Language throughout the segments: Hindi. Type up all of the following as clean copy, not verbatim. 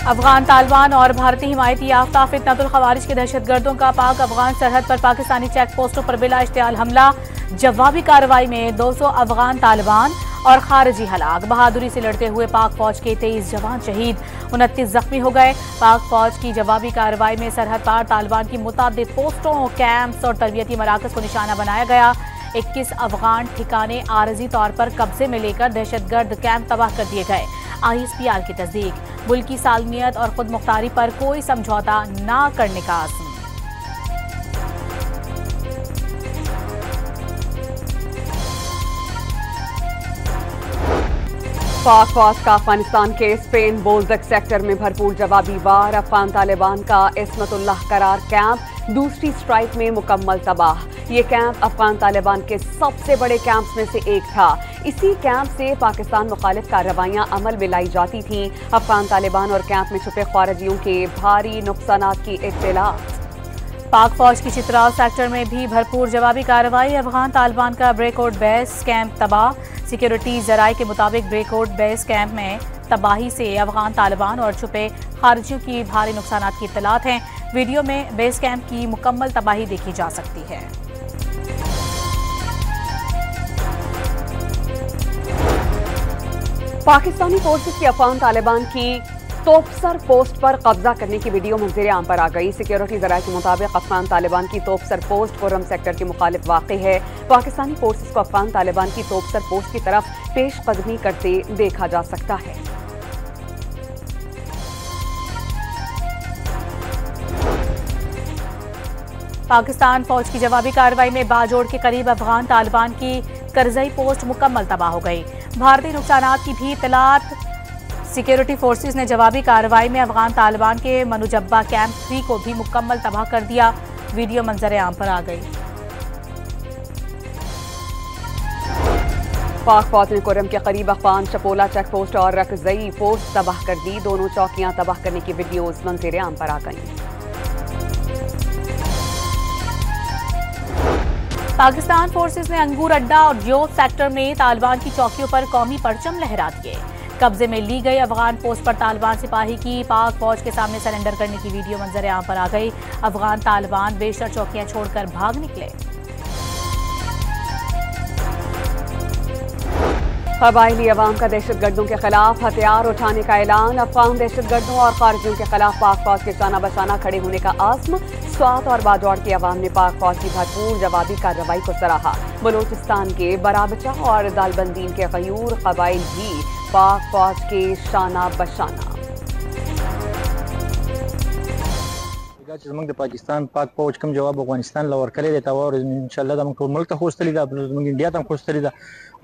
अफगान तालिबान और भारतीय हिमायती याफ्ता फितनतुल खवारिज के दहशतगर्दों का पाक अफगान सरहद पर पाकिस्तानी चेक पोस्टों पर बिला इश्तियाल हमला। जवाबी कार्रवाई में 200 अफगान तालिबान और खारजी हलाक। बहादुरी से लड़ते हुए पाक फौज के 23 जवान शहीद, 29 जख्मी हो गए। पाक फौज की जवाबी कार्रवाई में सरहद पार तालिबान की मुताबिक पोस्टों, कैंप्स और तरबियती मराकज को निशाना बनाया गया। 21 अफगान ठिकाने आरजी तौर पर कब्जे में लेकर दहशतगर्द कैंप तबाह कर दिए गए। ISPR की तस्दीक, मुल्क की सालमियत और खुद मुख्तारी पर कोई समझौता न करने का आज़म। पाक फौज का अफगानिस्तान के स्पेन बोल्जक सेक्टर में भरपूर जवाबी वार। अफगान तालिबान का इस्मतुल्लाह करार कैंप दूसरी स्ट्राइक में मुकम्मल तबाह। ये कैंप अफगान तालिबान के सबसे बड़े कैंप्स में से एक था। इसी कैंप से पाकिस्तान मुखालिफ कार्रवाइयां अमल में लाई जाती थीं। अफगान तालिबान और कैंप में छुपे खारिजियों के भारी नुकसानात की इत्तला। पाक फौज की चित्राल सेक्टर में भी भरपूर जवाबी कार्रवाई। अफगान तालिबान का ब्रेकआउट बेस कैंप तबाह। सिक्योरिटी जराये के मुताबिक ब्रेकआउट बेस कैंप में तबाही से अफगान तालिबान और छुपे खारिजियों की भारी नुकसानात की इत्तलात हैं। वीडियो में बेस कैंप की मुकम्मल तबाही देखी जा सकती है। पाकिस्तानी फोर्सेस की अफगान तालिबान की तोपसर पोस्ट पर कब्जा करने की वीडियो मंजर आम पर आ गई। सिक्योरिटी जराये के मुताबिक अफगान तालिबान की तोपसर पोस्ट खुर्रम सेक्टर के मुखालिफ वाक़ई है। पाकिस्तानी फोर्सेस को अफगान तालिबान की तोपसर पोस्ट की तरफ पेश कदमी करते देखा जा सकता है। पाकिस्तान फौज की जवाबी कार्रवाई में बाजोड़ के करीब अफगान तालिबान की करजई पोस्ट मुकम्मल तबाह हो गई। भारतीय नुकसानात की भी इत्तलात। सिक्योरिटी फोर्सेस ने जवाबी कार्रवाई में अफगान तालिबान के मनुजब्बा कैंप 3 को भी मुकम्मल तबाह कर दिया। वीडियो मंजर आम पर आ गई। पाक फौज ने कुर्रम के करीब अफगान शपोला चेक पोस्ट और रकजई पोस्ट तबाह कर दी। दोनों चौकियां तबाह करने की वीडियोज मंजर आम पर आ गई। पाकिस्तान फोर्सेस ने अंगूर अड्डा और ज्योत सेक्टर में तालिबान की चौकियों पर कौमी परचम लहरा दिए। कब्जे में ली गई अफगान पोस्ट पर तालिबान सिपाही की पाक फौज के सामने सरेंडर करने की वीडियो मंजर आम पर आ गई। अफगान तालिबान बेशतर चौकियां छोड़कर भाग निकले। कबायली अवाम का दहशतगर्दों के खिलाफ हथियार उठाने का ऐलान। अफगान दहशतगर्दों और खारिजियों के खिलाफ पाक फौज के शाना बशाना खड़े होने का आज़म। स्वात और बाजौड़ की अवाम ने पाक फौज की भरपूर जवाबी कार्रवाई को सराहा। बलोचिस्तान के बराबचा और दालबंदीन के गयूर कबाइल भी पाक फौज के शाना बशाना। पाकिस्तान पाक फौज कम जवाब अफगानिस्तान लवर करे देता और इंशाल्लाह दम को मुल्क खोस्तली दा इंडिया तम खोस्तली दा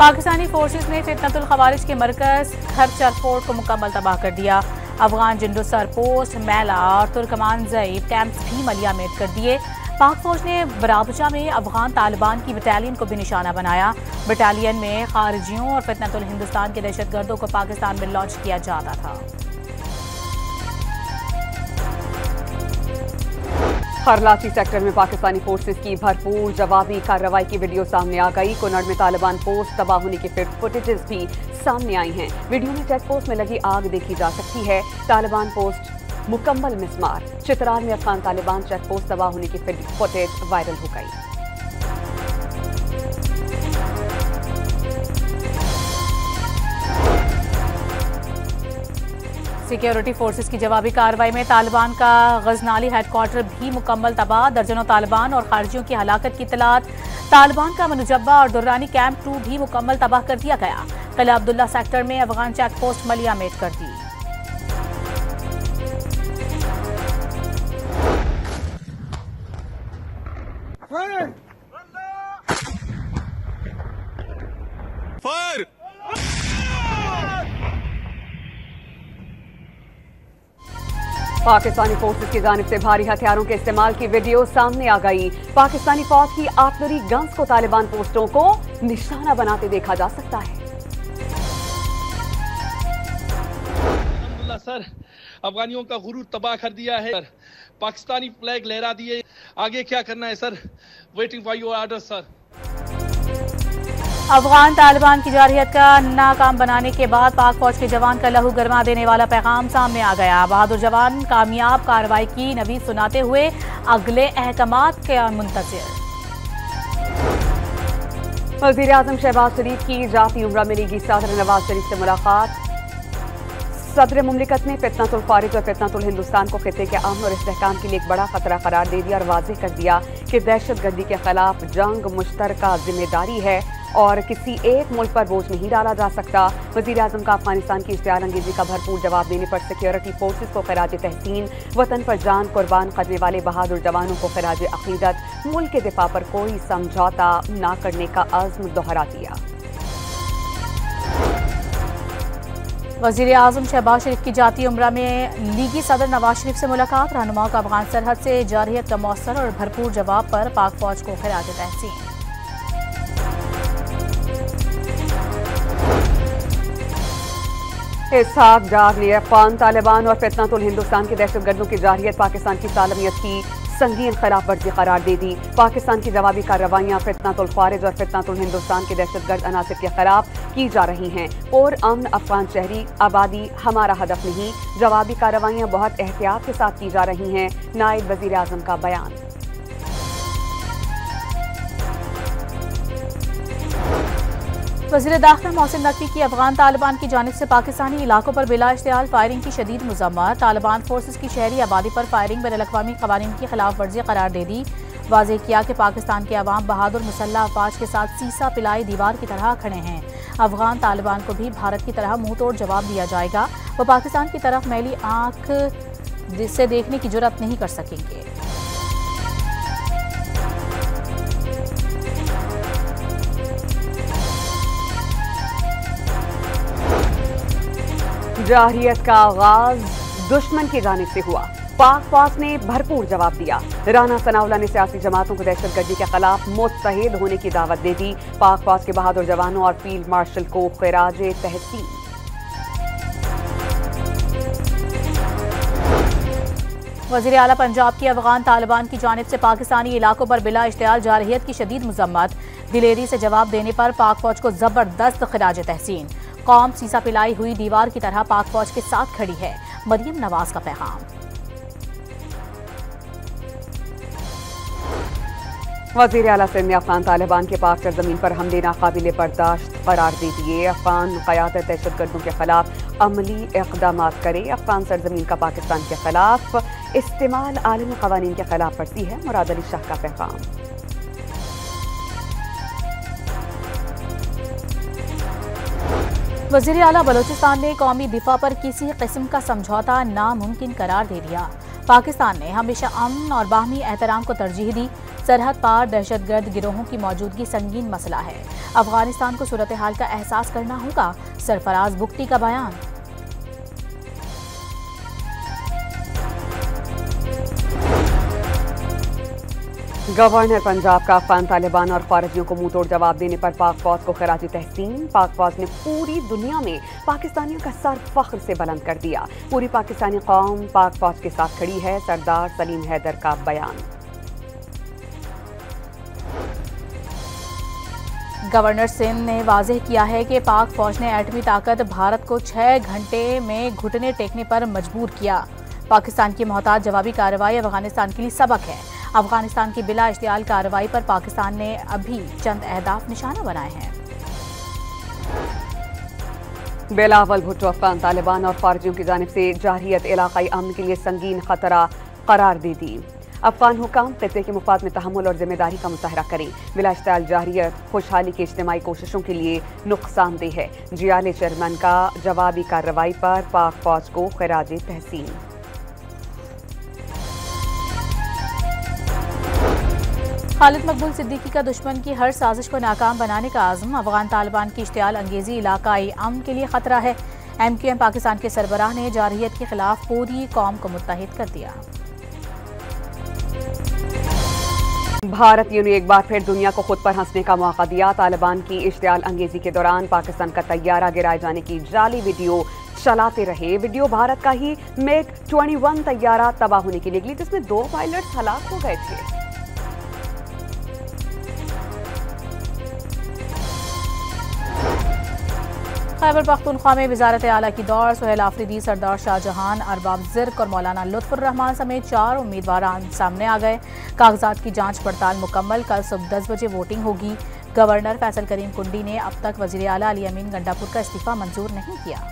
पाकिस्तानी फोर्सेस ने फितनतुल खवारिज के मरकज खरचर फोर्ट को मुकम्मल तबाह कर दिया। अफगान जिंदुसर पोस्ट, मैला और तुर्कमान ज़ईब कैंप्स भी मलियामेट कर दिए। पाक फौज ने बराबचा में अफगान तालिबान की बटालियन को भी निशाना बनाया। बटालियन में खारिजियों और फितनतुल हिंदुस्तान के दहशतगर्दों को पाकिस्तान में लॉन्च किया जाता था। खरलाची सेक्टर में पाकिस्तानी फोर्सेस की भरपूर जवाबी कार्रवाई की वीडियो सामने आ गई। कुनड़ में तालिबान पोस्ट तबाह होने की फुटेजेस भी सामने आई हैं। वीडियो में चेक पोस्ट में लगी आग देखी जा सकती है। तालिबान पोस्ट मुकम्मल मिसमार। चित्राल में अफगान तालिबान चेक पोस्ट तबाह होने की फुटेज वायरल हो गई। सिक्योरिटी फोर्सेस की जवाबी कार्रवाई में तालिबान का गजनाली हेडक्वार्टर भी मुकम्मल तबाह। दर्जनों तालिबान और खारिजियों की हलाकत की इत्तलात। तालिबान का मनुजब्बा और दुर्रानी कैंप 2 भी मुकम्मल तबाह कर दिया गया। किला अब्दुल्ला सेक्टर में अफगान चेक पोस्ट मलियामेट कर दी। पाकिस्तानी फोर्सेस की जानिब से भारी हथियारों के इस्तेमाल की वीडियो सामने आ गई। पाकिस्तानी फौज की आर्टिलरी गन्स को तालिबान पोस्टों को निशाना बनाते देखा जा सकता है। सर अफगानियों का गुरूर तबाह कर दिया है, पाकिस्तानी फ्लैग लहरा दिए। आगे क्या करना है sir? Waiting for your order sir. Afghan Taliban की जारहियत का नाकाम बनाने के बाद पाक फौज के जवान का लहू गरमा देने वाला पैगाम सामने आ गया। बहादुर जवान कामयाब कार्रवाई की नवीद सुनाते हुए अगले अहकामात के मुंतज़िर। वज़ीर आज़म शहबाज शरीफ की जाती उम्रा में लीगी सदर नवाज शरीफ से मुलाकात। सदर मुमलिकत ने फितनतुल फारिज और फितनतुल हिंदुस्तान को खित्ते के अमन और इस्तेहकाम के लिए एक बड़ा खतरा करार दे दिया और वाज़ेह कर दिया कि दहशतगर्दी के खिलाफ जंग मुश्तरका जिम्मेदारी है और किसी एक मुल्क पर बोझ नहीं डाला जा सकता। वज़ीर आज़म का अफगानिस्तान की इश्तियाल अंगेजी का भरपूर जवाब देने पर सिक्योरिटी फोर्सेस को खिराज तहसीन, वतन पर जान कुर्बान करने वाले बहादुर जवानों को खिराज अकीदत, मुल्क के दिफा पर कोई समझौता न करने का अज़्म दोहरा दिया। वज़ीर आज़म शहबाज शरीफ की जाती उम्रा में लीगी सदर नवाज शरीफ से मुलाकात। रहनुमाओं का अफगान सरहद से जारहियत का मौसर और भरपूर जवाब पर पाक फौज को खिराज तहसीन। इसहाक डार ने अफगान तालिबान और फितनतुल हिंदुस्तान के दहशतगर्दों की जारहियत पाकिस्तान की सालमियत की संगीन खिलाफ वर्जी करार दे दी। पाकिस्तान की जवाबी कार्रवाइयां फितनतुल फारिज और फितनतुल हिंदुस्तान के दहशतगर्द अनासिर के खिलाफ की जा रही हैं और अमन अफगान शहरी आबादी हमारा हदफ नहीं। जवाबी कार्रवाइयां बहुत एहतियात के साथ की जा रही हैं। नायब वज़ीर आज़म का बयान। वज़ीर दाखिला मोहसिन नकवी की अफगान तालिबान की जानिब से पाकिस्तानी इलाकों पर बिला इश्तियाल फायरिंग की शदीद मज़म्मत। तालिबान फोर्सेस की शहरी आबादी पर फायरिंग बैनुल-अक़वामी क़वानीन की खिलाफ वर्जी करार दे दी। वाज़ेह किया कि पाकिस्तान के अवाम बहादुर मुसल्लह अफवाज के साथ सीसा पिलाई दीवार की तरह खड़े हैं। अफगान तालिबान को भी भारत की तरह मुंह तोड़ जवाब दिया जाएगा। वो पाकिस्तान की तरफ मैली आंख से देखने की जुर्रत नहीं कर सकेंगे। जारहियत का आगाज दुश्मन की जानिब से हुआ। पाक फौज ने भरपूर जवाब दिया। राना सनाउल्ला ने सियासी जमातों को दहशतगर्दी के खिलाफ मुत्तहिद होने की दावत दे दी। पाक फौज के बहादुर जवानों और फील्ड मार्शल को खिराज तहसीन। वज़ीर आला पंजाब की अफगान तालिबान की जानिब से पाकिस्तानी इलाकों पर बिला इश्तियाल जारहियत की शदीद मज़म्मत। दिलेरी से जवाब देने पर पाक फौज को जबरदस्त खिराज तहसीन। कौम सीसा पिलाई हुई दीवार की तरह पाक फौज के साथ खड़ी है। मरियम नवाज का पैगाम। वज़ीर आला सिंध ने अफगान तालिबान के पाक सरजमीन पर हमले नाकाबिले बर्दाश्त करार दे दिए। अफगान क़यादत दहशतगर्दों के खिलाफ अमली इक़दाम करे। अफगान सरजमीन का पाकिस्तान के खिलाफ इस्तेमाल आलमी क़वानीन के खिलाफ वर्जी है। मुराद अली शाह का पैगाम। वज़ीर आला बलोचिस्तान ने कौमी दिफा पर किसी किस्म का समझौता नामुमकिन करार दे दिया। पाकिस्तान ने हमेशा अमन और बाहमी एहतराम को तरजीह दी। सरहद पार दहशतगर्द गिरोहों की मौजूदगी संगीन मसला है। अफगानिस्तान को सूरत हाल का एहसास करना होगा। सरफराज बुख्ती का बयान। गवर्नर पंजाब का अफगान तालिबान और खारिजियों को मुंह तोड़ जवाब देने पर पाक फौज को खिराज तहसीन। पाक फौज ने पूरी दुनिया में पाकिस्तानियों का सर फख्र से बुलंद कर दिया। पूरी पाकिस्तानी कौम पाक फौज के साथ खड़ी है। सरदार सलीम हैदर का बयान। गवर्नर सिंध ने वाज़ेह किया है कि पाक फौज ने एटमी ताकत भारत को 6 घंटे में घुटने टेकने पर मजबूर किया। पाकिस्तान की मोहताज जवाबी कार्रवाई अफगानिस्तान के लिए सबक है। अफगानिस्तान की बिला इश्तियाल कार्रवाई पर पाकिस्तान ने अभी चंद अहदाफ निशाना बनाए हैं। बिलावल भुट्टो अफगान तालिबान और खारिजियों की जानिब से जारहियत इलाकाई अमन के लिए संगीन खतरा करार दे दी। अफगान हुकाम खित्ते के मुफाद में तहम्मुल और जिम्मेदारी का मुजाहरा करें। बिला इश्तियाल जारहियत खुशहाली की इज्तिमाई कोशिशों के लिए नुकसानदेह है। जियाले चेयरमैन का जवाबी कार्रवाई पर पाक फौज को खिराज तहसीन। खालिद मकबूल सिद्दीकी का दुश्मन की हर साजिश को नाकाम बनाने का आज़म। अफगान तालिबान की इश्तियाल अंगेजी इलाकाई अमन के लिए खतरा है। MQM पाकिस्तान के सरबराह ने जारहियत के खिलाफ पूरी कौम को मुत्तहिद कर दिया। भारत ने एक बार फिर दुनिया को खुद पर हंसने का मौका दिया। तालिबान की इश्तियाल अंगेजी के दौरान पाकिस्तान का तैयारा गिराए जाने की जाली वीडियो चलाते रहे। वीडियो भारत का ही MiG 21 तैयारा तबाह होने की निकली, जिसमें 2 पायलट हलाक हो गए थे। खैबर पख्तूनख्वा में वजारत आला की दौड़। सुहेल आफरीदी, सरदार शाहजहां, अरबाब ज़िर्क और मौलाना लुत्फुर्रहमान समेत 4 उम्मीदवार सामने आ गए। कागजात की जांच पड़ताल मुकम्मल। कल सुबह 10 बजे वोटिंग होगी। गवर्नर फैसल करीम कुंडी ने अब तक वज़ीर आला अली अमीन गंडापुर का इस्तीफा मंजूर नहीं किया।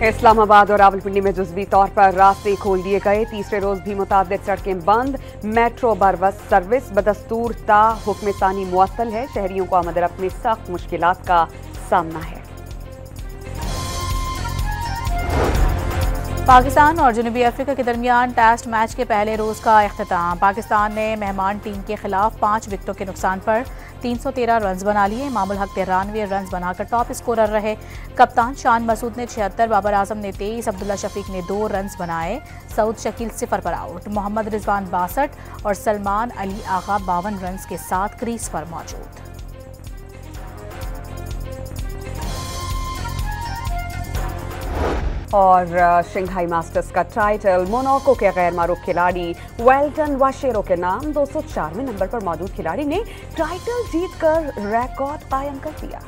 इस्लामाबाद और रावलपिंडी में जुज़वी तौर पर रास्ते खोल दिए गए। तीसरे रोज भी मुतादिद सड़कें बंद। मेट्रो बरबस सर्विस बदस्तूर ता हुक्म सानी मुअत्तल है। शहरियों को आमद-रफ्त में सख्त मुश्किलात का सामना है। पाकिस्तान और जनूबी अफ्रीका के दरमियान टेस्ट मैच के पहले रोज का इख्तिताम। पाकिस्तान ने मेहमान टीम के खिलाफ 5 विकेटों के नुकसान पर 313 रन बना लिए। इमामुल हक 93 रन बनाकर टॉप स्कोरर रहे। कप्तान शान मसूद ने 76, बाबर आजम ने 23, अब्दुल्ला शफीक ने 2 रन बनाए। सऊद शकील 0 पर आउट। मोहम्मद रिजवान 62 और सलमान अली आगा 52 रन के साथ क्रीज पर मौजूद। और शंघाई मास्टर्स का टाइटल मोनाको के गैर मारूफ खिलाड़ी वेल्टन वाशेरो के नाम। 204वें नंबर पर मौजूद खिलाड़ी ने टाइटल जीतकर रिकॉर्ड कायम कर दिया।